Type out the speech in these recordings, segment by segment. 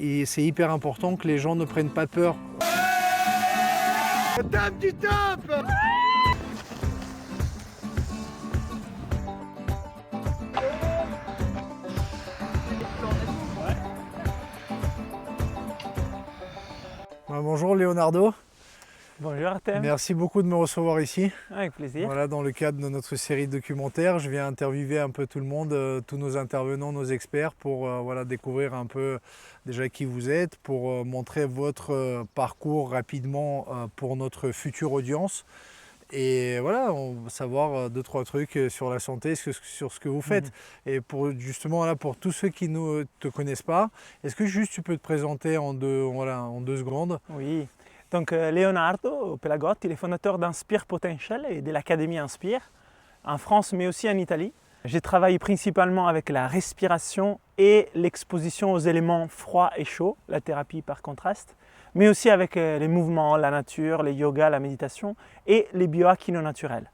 et c'est hyper important que les gens ne prennent pas peur. Tape du top. Bonjour Leonardo. Bonjour Artem. Merci beaucoup de me recevoir ici. Avec plaisir. Voilà, dans le cadre de notre série de documentaires, je viens interviewer un peu tout le monde, tous nos intervenants, nos experts, pour voilà, découvrir un peu déjà qui vous êtes, pour montrer votre parcours rapidement pour notre future audience. Et voilà, on va savoir 2-3 trucs sur la santé, sur ce que vous faites. Et pour justement, là, pour tous ceux qui ne te connaissent pas, est-ce que juste tu peux te présenter en deux secondes? Oui. Donc Leonardo Pelagotti, il est fondateur d'Inspire Potential et de l'Académie Inspire, en France mais aussi en Italie. J'ai travaillé principalement avec la respiration et l'exposition aux éléments froids et chauds, la thérapie par contraste, mais aussi avec les mouvements, la nature, les yogas, la méditation et les biohacks naturels.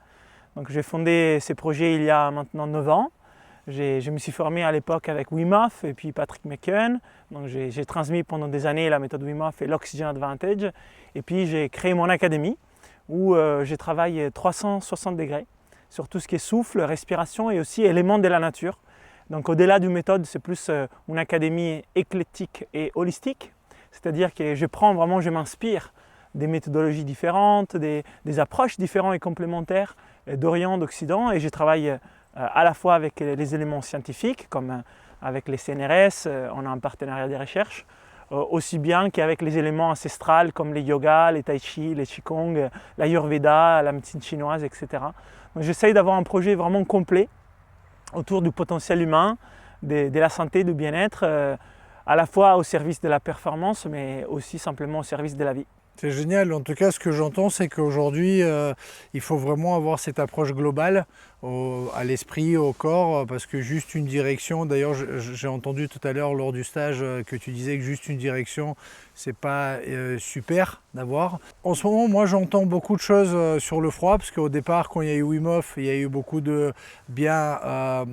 Donc j'ai fondé ces projets il y a maintenant 9 ans. Je me suis formé à l'époque avec Wim Hof et puis Patrick McKeown. Donc j'ai transmis pendant des années la méthode Wim Hof et l'Oxygen Advantage. Et puis j'ai créé mon académie où je travaille 360 degrés sur tout ce qui est souffle, respiration et aussi éléments de la nature. Donc au-delà du méthode, c'est plus une académie éclectique et holistique. C'est-à-dire que je m'inspire des méthodologies différentes, des approches différentes et complémentaires d'Orient, d'Occident, et je travaille à la fois avec les éléments scientifiques, comme avec les CNRS, on a un partenariat de recherche, aussi bien qu'avec les éléments ancestrales comme les yogas, les tai chi, les qigong, l'ayurveda, la médecine chinoise, etc. Donc j'essaye d'avoir un projet vraiment complet autour du potentiel humain, de la santé, du bien-être, à la fois au service de la performance, mais aussi simplement au service de la vie. C'est génial. En tout cas, ce que j'entends, c'est qu'aujourd'hui, il faut vraiment avoir cette approche globale à l'esprit, au corps, parce que juste une direction, d'ailleurs, j'ai entendu tout à l'heure lors du stage que tu disais que juste une direction, c'est pas super d'avoir. En ce moment, moi, j'entends beaucoup de choses sur le froid, parce qu'au départ, quand il y a eu Wim Hof, il y a eu beaucoup de de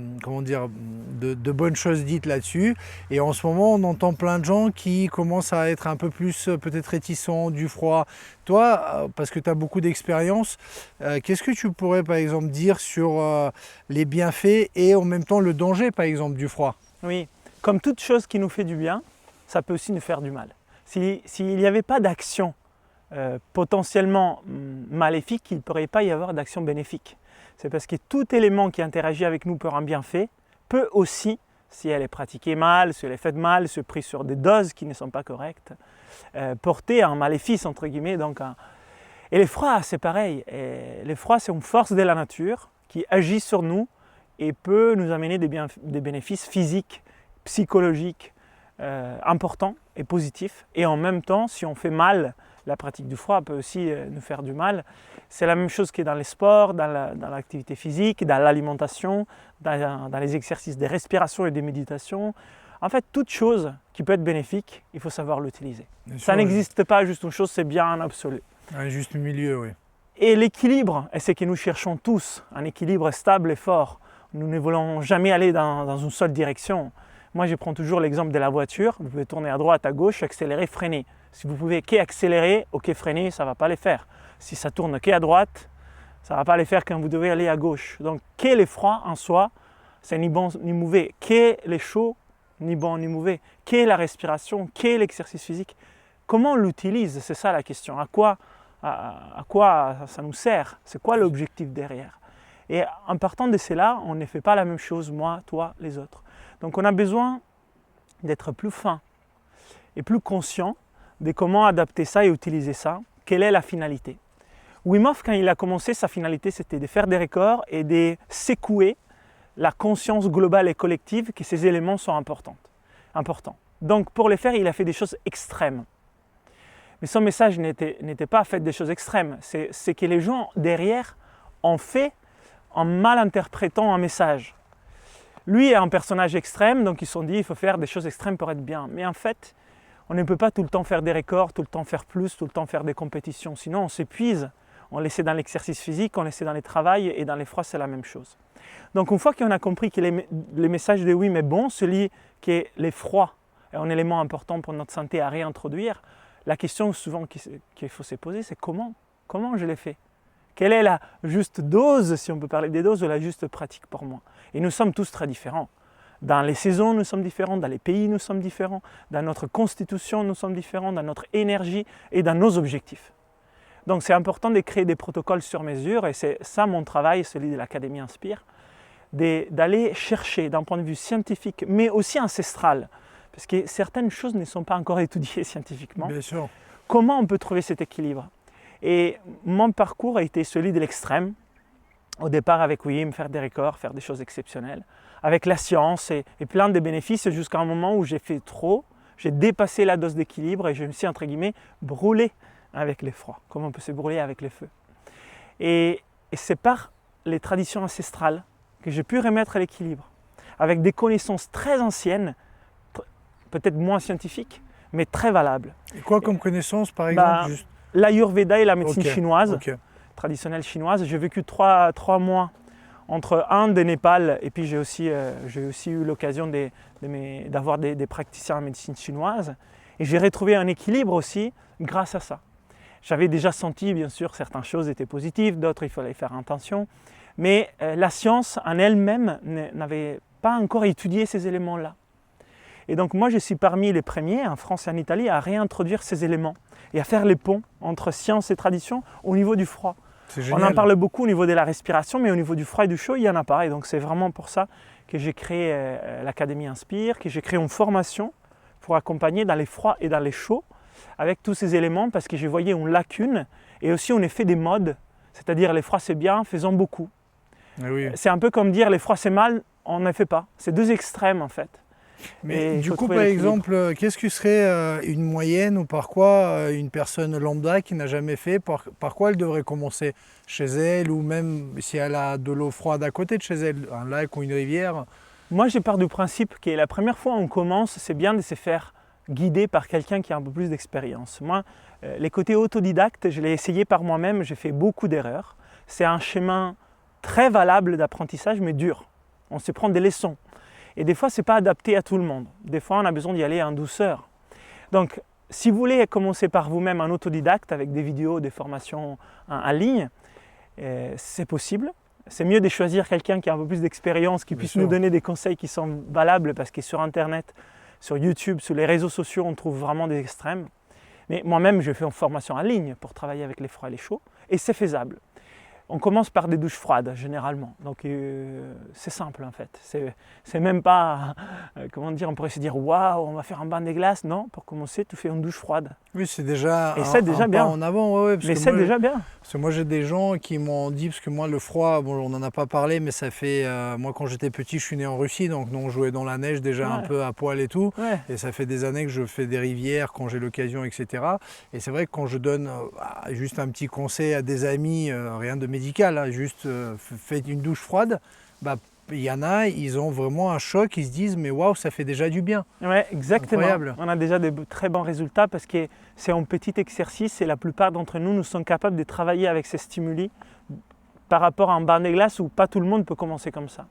bonnes choses dites là-dessus. Et en ce moment, on entend plein de gens qui commencent à être un peu plus peut-être réticents du froid. Toi, parce que tu as beaucoup d'expérience, qu'est-ce que tu pourrais par exemple dire sur les bienfaits et en même temps le danger par exemple du froid? Oui, comme toute chose qui nous fait du bien, ça peut aussi nous faire du mal. S'il n'y avait pas d'action potentiellement maléfique, il ne pourrait pas y avoir d'action bénéfique. C'est parce que tout élément qui interagit avec nous pour un bienfait peut aussi, si elle est pratiquée mal, si elle est faite mal, si elle est prise sur des doses qui ne sont pas correctes, porter un maléfice entre guillemets. Et les froids, c'est pareil. Et les froids, c'est une force de la nature qui agit sur nous et peut nous amener des bénéfices physiques, psychologiques importants et positifs. Et en même temps, si on fait mal, la pratique du froid peut aussi nous faire du mal. C'est la même chose que dans les sports, dans l'activité physique, dans l'alimentation, dans les exercices de respiration et de méditation. En fait, toute chose qui peut être bénéfique, il faut savoir l'utiliser. Ça n'existe pas juste une chose, c'est bien en absolu. Un juste milieu, oui. Et l'équilibre, et c'est que nous cherchons tous, un équilibre stable et fort. Nous ne voulons jamais aller dans une seule direction. Moi, je prends toujours l'exemple de la voiture. Vous pouvez tourner à droite, à gauche, accélérer, freiner. Si vous pouvez qu'accélérer ou que freiner, ça ne va pas les faire. Si ça tourne qu'à droite, ça ne va pas les faire quand vous devez aller à gauche. Donc, qu'est le froid en soi, c'est ni bon ni mauvais. Qu'est le chaud, ni bon ni mauvais. Qu'est la respiration, qu'est l'exercice physique? Comment on l'utilise? C'est ça la question. À quoi ça nous sert? C'est quoi l'objectif derrière? Et en partant de cela, on ne fait pas la même chose, moi, toi, les autres. Donc on a besoin d'être plus fin et plus conscient de comment adapter ça et utiliser ça. Quelle est la finalité? Wim Hof, quand il a commencé, sa finalité, c'était de faire des records et de secouer la conscience globale et collective que ces éléments sont importants. Donc pour les faire, il a fait des choses extrêmes. Mais son message n'était pas fait des choses extrêmes. C'est que les gens derrière ont fait en mal interprétant un message. Lui est un personnage extrême, donc ils se sont dit il faut faire des choses extrêmes pour être bien. Mais en fait, on ne peut pas tout le temps faire des records, tout le temps faire plus, tout le temps faire des compétitions. Sinon, on s'épuise. On l'essaie dans l'exercice physique, on l'essaie dans les travails et dans les froids, c'est la même chose. Donc une fois qu'on a compris que le message de Wim est bon, celui qui est les froids un élément important pour notre santé à réintroduire, la question souvent qu'il faut se poser, c'est comment je l'ai fait? Quelle est la juste dose, si on peut parler des doses, ou la juste pratique pour moi? Et nous sommes tous très différents. Dans les saisons, nous sommes différents, dans les pays, nous sommes différents, dans notre constitution, nous sommes différents, dans notre énergie et dans nos objectifs. Donc c'est important de créer des protocoles sur mesure, et c'est ça mon travail, celui de l'Académie Inspire, d'aller chercher d'un point de vue scientifique, mais aussi ancestral, parce que certaines choses ne sont pas encore étudiées scientifiquement. Bien sûr. Comment on peut trouver cet équilibre? Et mon parcours a été celui de l'extrême. Au départ avec Wim, faire des records, faire des choses exceptionnelles, avec la science et plein de bénéfices, jusqu'à un moment où j'ai fait trop, j'ai dépassé la dose d'équilibre et je me suis, entre guillemets, brûlé avec les froids, comme on peut se brûler avec les feux. Et c'est par les traditions ancestrales que j'ai pu remettre l'équilibre, avec des connaissances très anciennes, peut-être moins scientifiques, mais très valables. Et quoi comme connaissance, par exemple? Juste... L'Ayurveda et la médecine chinoise, Ok. traditionnelle chinoise. J'ai vécu 3 mois entre Inde et Népal, et puis j'ai aussi eu l'occasion d'avoir des praticiens en médecine chinoise, et j'ai retrouvé un équilibre aussi grâce à ça. J'avais déjà senti, bien sûr, certaines choses étaient positives, d'autres il fallait faire attention, mais la science en elle-même n'avait pas encore étudié ces éléments-là. Et donc moi je suis parmi les premiers en France et en Italie à réintroduire ces éléments et à faire les ponts entre science et tradition au niveau du froid. On en parle beaucoup au niveau de la respiration, mais au niveau du froid et du chaud, il n'y en a pas. Et donc c'est vraiment pour ça que j'ai créé l'Académie Inspire, que j'ai créé une formation pour accompagner dans les froids et dans les chauds avec tous ces éléments, parce que je voyais une lacune et aussi un effet des modes, c'est-à-dire les froids c'est bien, faisons beaucoup. Oui. C'est un peu comme dire les froids c'est mal, on ne fait pas. C'est 2 extrêmes en fait. Mais du coup, par exemple, qu'est-ce que serait une moyenne, ou par quoi une personne lambda qui n'a jamais fait, par quoi elle devrait commencer chez elle, ou même si elle a de l'eau froide à côté de chez elle, un lac ou une rivière? Moi, je pars du principe que la première fois on commence, c'est bien de se faire guider par quelqu'un qui a un peu plus d'expérience. Moi, les côtés autodidactes, je l'ai essayé par moi-même, j'ai fait beaucoup d'erreurs. C'est un chemin très valable d'apprentissage, mais dur. On se prend des leçons. Et des fois, ce n'est pas adapté à tout le monde. Des fois, on a besoin d'y aller en douceur. Donc, si vous voulez commencer par vous-même en autodidacte avec des vidéos, des formations en ligne, c'est possible. C'est mieux de choisir quelqu'un qui a un peu plus d'expérience, qui puisse nous donner des conseils qui sont valables, parce que sur Internet, sur YouTube, sur les réseaux sociaux, on trouve vraiment des extrêmes. Mais moi-même, je fais une formation en ligne pour travailler avec les froids et les chauds, et c'est faisable. On commence par des douches froides, généralement. Donc, c'est simple, en fait. C'est même pas, comment dire, on pourrait se dire, waouh, on va faire un bain de glace. Non, pour commencer, tu fais une douche froide. Oui, c'est déjà un pas en avant. Ouais, mais c'est déjà bien. Parce que moi, j'ai des gens qui m'ont dit, parce que moi, le froid, bon, on n'en a pas parlé, mais ça fait, moi, quand j'étais petit, je suis né en Russie, donc nous, on jouait dans la neige déjà un peu à poil et tout. Ouais. Et ça fait des années que je fais des rivières quand j'ai l'occasion, etc. Et c'est vrai que quand je donne juste un petit conseil à des amis, rien de médical, hein, juste faites une douche froide, bah, il y en a, ils ont vraiment un choc, ils se disent mais waouh, ça fait déjà du bien. Oui, exactement. Incroyable. On a déjà de très bons résultats parce que c'est un petit exercice et la plupart d'entre nous sommes capables de travailler avec ces stimuli par rapport à un bain de glace où pas tout le monde peut commencer comme ça.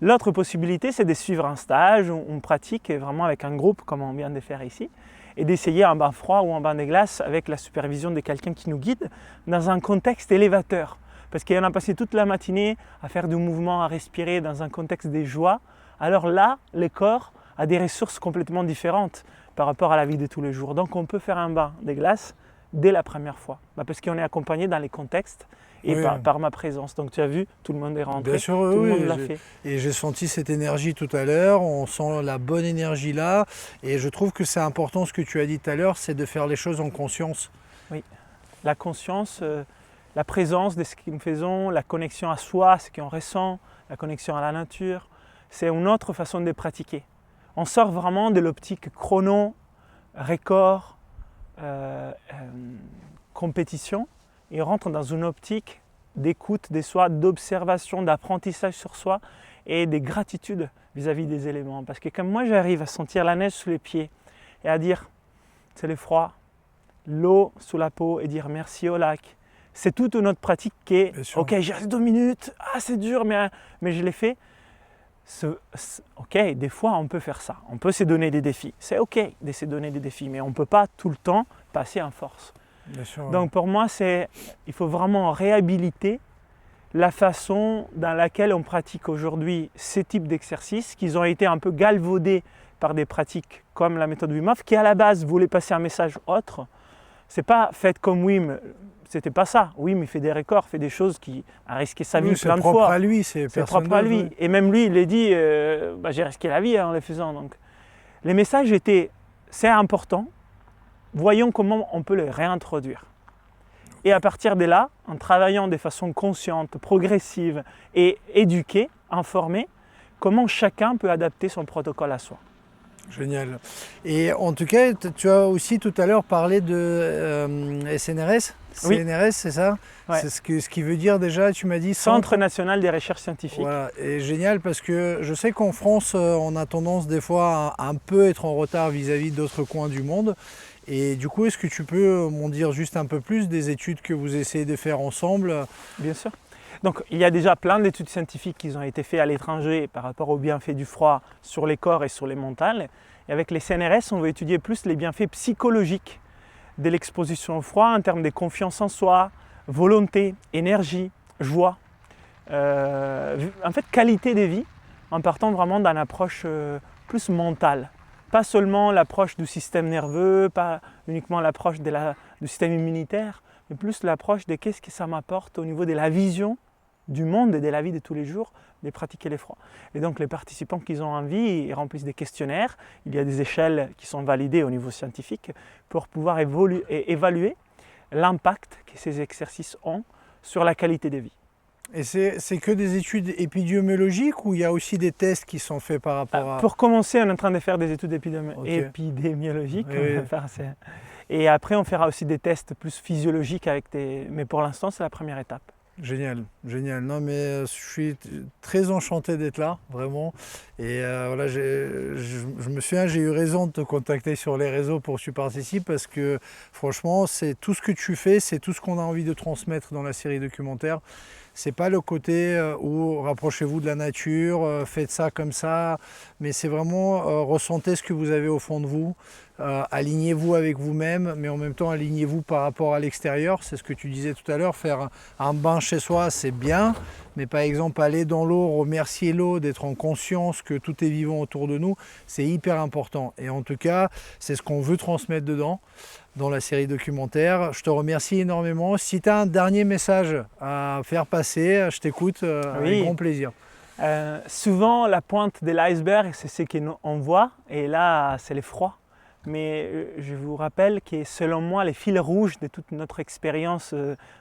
L'autre possibilité, c'est de suivre un stage ou une pratique vraiment avec un groupe comme on vient de faire ici et d'essayer un bain froid ou un bain de glace avec la supervision de quelqu'un qui nous guide dans un contexte élévateur. Parce qu'on a passé toute la matinée à faire du mouvement, à respirer dans un contexte de joie. Alors là, le corps a des ressources complètement différentes par rapport à la vie de tous les jours. Donc on peut faire un bain de glace dès la première fois. Parce qu'on est accompagné dans les contextes et par ma présence. Donc tu as vu, tout le monde est rentré, bien sûr, tout le monde l'a fait. Et j'ai senti cette énergie tout à l'heure, on sent la bonne énergie là. Et je trouve que c'est important ce que tu as dit tout à l'heure, c'est de faire les choses en conscience. Oui, la conscience... la présence de ce que nous faisons, la connexion à soi, ce qu'on ressent, la connexion à la nature, c'est une autre façon de pratiquer. On sort vraiment de l'optique chrono, record, compétition et on rentre dans une optique d'écoute de soi, d'observation, d'apprentissage sur soi et de gratitude vis-à-vis des éléments. Parce que comme moi j'arrive à sentir la neige sous les pieds et à dire c'est le froid, l'eau sous la peau et dire merci au lac. C'est toute une autre pratique qui est « Ok, j'ai resté 2 minutes, c'est dur, mais je l'ai fait ». Ok, des fois on peut faire ça, on peut se donner des défis. C'est ok de se donner des défis, mais on ne peut pas tout le temps passer en force. Bien sûr. Donc pour moi, il faut vraiment réhabiliter la façon dans laquelle on pratique aujourd'hui ces types d'exercices, qui ont été un peu galvaudés par des pratiques comme la méthode Wim Hof, qui à la base voulait passer un message autre. C'est pas fait comme Wim, c'était pas ça. Wim, il fait des records, fait des choses qui a risqué sa vie plein de fois. C'est propre à lui, c'est propre à lui. Et même lui, il a dit, j'ai risqué la vie en les faisant. Donc, les messages étaient, c'est important, voyons comment on peut les réintroduire. Et à partir de là, en travaillant de façon consciente, progressive et éduquée, informée, comment chacun peut adapter son protocole à soi. Génial. Et en tout cas, tu as aussi tout à l'heure parlé de SNRS. Oui. CNRS, c'est ça? Ouais. C'est ce qui veut dire déjà, tu m'as dit Centre national des recherches scientifiques. Voilà, et génial parce que je sais qu'en France, on a tendance des fois à un peu être en retard vis-à-vis d'autres coins du monde. Et du coup, est-ce que tu peux m'en dire juste un peu plus des études que vous essayez de faire ensemble? Bien sûr. Donc, il y a déjà plein d'études scientifiques qui ont été faites à l'étranger par rapport aux bienfaits du froid sur les corps et sur les mentales. Et avec les CNRS, on va étudier plus les bienfaits psychologiques de l'exposition au froid en termes de confiance en soi, volonté, énergie, joie. En fait, qualité de vie en partant vraiment d'une approche plus mentale. Pas seulement l'approche du système nerveux, pas uniquement l'approche du système immunitaire, mais plus l'approche de qu'est-ce que ça m'apporte au niveau de la vision du monde et de la vie de tous les jours, de pratiquer l'effroi. Et donc les participants qui ont envie, ils remplissent des questionnaires, il y a des échelles qui sont validées au niveau scientifique pour pouvoir évaluer l'impact que ces exercices ont sur la qualité de vie. Et c'est que des études épidémiologiques ou il y a aussi des tests qui sont faits par rapport à... Pour commencer, on est en train de faire des études épidémiologiques. Oui. Et après, on fera aussi des tests plus physiologiques mais pour l'instant, c'est la première étape. Génial, génial. Non mais je suis très enchanté d'être là, vraiment. Et voilà, je me souviens, j'ai eu raison de te contacter sur les réseaux pour que tu participes parce que franchement, c'est tout ce que tu fais, c'est tout ce qu'on a envie de transmettre dans la série documentaire. C'est pas le côté où rapprochez-vous de la nature, faites ça comme ça, mais c'est vraiment ressentez ce que vous avez au fond de vous, alignez-vous avec vous-même, mais en même temps alignez-vous par rapport à l'extérieur. C'est ce que tu disais tout à l'heure, faire un bain chez soi, c'est bien, mais par exemple aller dans l'eau, remercier l'eau, d'être en conscience que tout est vivant autour de nous, c'est hyper important. Et en tout cas, c'est ce qu'on veut transmettre dedans. Dans la série documentaire. Je te remercie énormément. Si tu as un dernier message à faire passer, je t'écoute avec grand plaisir. Souvent, la pointe de l'iceberg, c'est ce qu'on voit, et là, c'est l'effroi. Mais je vous rappelle que selon moi, les fils rouges de toute notre expérience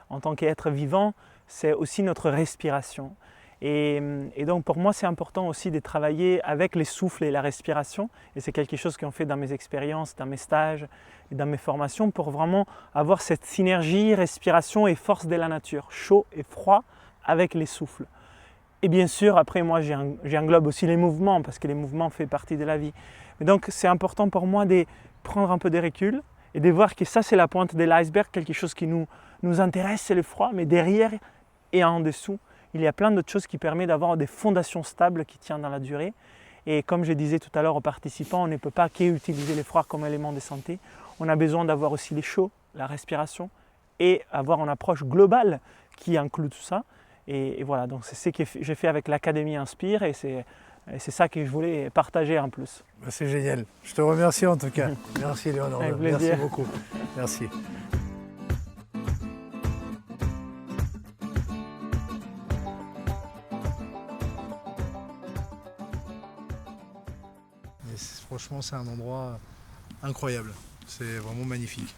en tant qu'être vivant, c'est aussi notre respiration. Et donc pour moi, c'est important aussi de travailler avec les souffles et la respiration. Et c'est quelque chose qu'on fait dans mes expériences, dans mes stages et dans mes formations pour vraiment avoir cette synergie, respiration et force de la nature, chaud et froid avec les souffles. Et bien sûr, après moi, j'englobe aussi les mouvements parce que les mouvements font partie de la vie. Mais donc c'est important pour moi de prendre un peu de recul et de voir que ça, c'est la pointe de l'iceberg, quelque chose qui nous intéresse, c'est le froid, mais derrière et en dessous, il y a plein d'autres choses qui permettent d'avoir des fondations stables qui tiennent dans la durée. Et comme je disais tout à l'heure aux participants, on ne peut pas qu'utiliser les froids comme élément de santé. On a besoin d'avoir aussi les chauds, la respiration et avoir une approche globale qui inclut tout ça. Et voilà, donc c'est ce que j'ai fait avec l'Académie Inspire et c'est ça que je voulais partager en plus. C'est génial. Je te remercie en tout cas. Merci Léonard. Merci beaucoup. Merci. Franchement, c'est un endroit incroyable. C'est vraiment magnifique.